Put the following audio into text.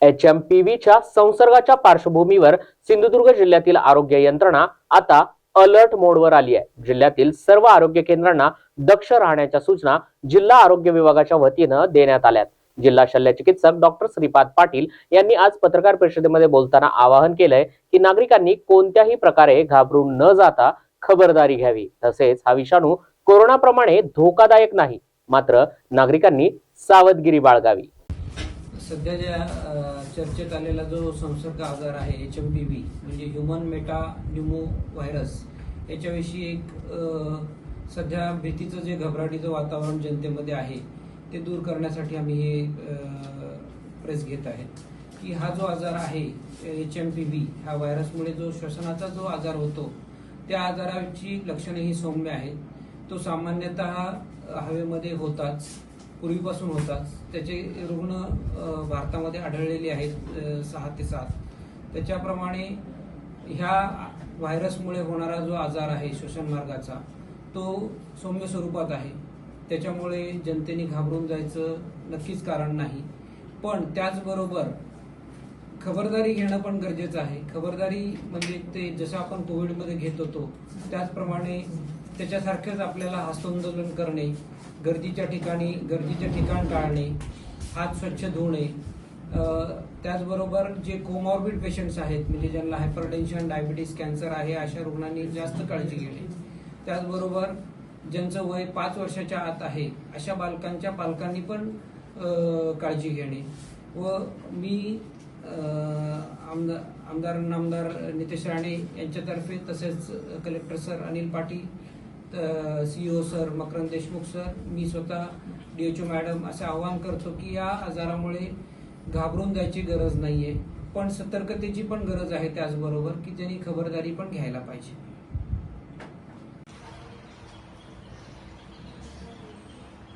HMPVच्या संसर्गाच्या पार्श्वभूमीवर सिंधुदुर्ग जिल्ह्यातील आरोग्य यंत्रणा आता अलर्ट मोडवर आली आहे। जिल्ह्यातील सर्व आरोग्य केंद्रांना दक्ष राहण्याच्या सूचना जिल्हा आरोग्य विभागाच्या वतीनं देण्यात आल्यात। जिल्हा शल्य चिकित्सक डॉक्टर श्रीपाद पाटील यांनी आज पत्रकार परिषदेमध्ये बोलताना आवाहन केलंय की नागरिकांनी कोणत्याही प्रकारे घाबरून न जाता खबरदारी घ्यावी। तसेच हा विषाणू कोरोनाप्रमाणे धोकादायक नाही, मात्र नागरिकांनी सावधगिरी बाळगावी। सध्या ज्या चर्चेत आलेला जो संसर्ग आजार आहे HMPV म्हणजे ह्यूमन मेटा न्यूमो व्हायरस, याच्याविषयी एक सध्या भीतीचं जे घबराटीचं वातावरण जनतेमध्ये आहे ते दूर करण्यासाठी आम्ही हे प्रेस घेत आहे की हा जो आजार आहे HMPV, ह्या व्हायरसमुळे जो श्वसनाचा जो आजार होतो त्या आजाराची लक्षणे ही सौम्य आहेत। तो सामान्यतः हवेमध्ये होताच, पूर्वीपासून होताच। त्याचे रुग्ण भारतामध्ये आढळलेले आहेत 6 ते 7। त्याच्याप्रमाणे ह्या व्हायरसमुळे होणारा जो आजार आहे श्वसन मार्गाचा, तो सौम्य स्वरूपात आहे। त्याच्यामुळे जनतेने घाबरून जायचं नक्कीच कारण नाही, पण त्याचबरोबर खबरदारी घेणं पण गरजेचं आहे। खबरदारी म्हणजे ते जसं आपण कोविडमध्ये घेत होतो त्याचप्रमाणे त्याच्यासारखंच आपल्याला हस्तोंदोलन करणे, गर्दीच्या ठिकाण टाळणे, हात स्वच्छ धुणे, त्याचबरोबर जे कोमॉर्बिड पेशंट्स आहेत म्हणजे ज्यांना हायपरटेन्शन, डायबिटीस, कॅन्सर आहे अशा रुग्णांनी जास्त काळजी घेणे। त्याचबरोबर ज्यांचं वय 5 वर्षाच्या आत आहे अशा बालकांच्या पालकांनी पण काळजी घेणे। व मी आमदार नितेश राणे यांच्यातर्फे तसेच collector sir Anil Patil, CEO sir Makarand Deshmukh sir, मी स्वतः DHO मॅडम असे आवाहन करतो की या आजारामुळे घाबरून जायची गरज नाहीये, पण सतर्कतेची पण गरज आहे। त्याचबरोबर की त्यांनी खबरदारी पण घ्यायला पाहिजे।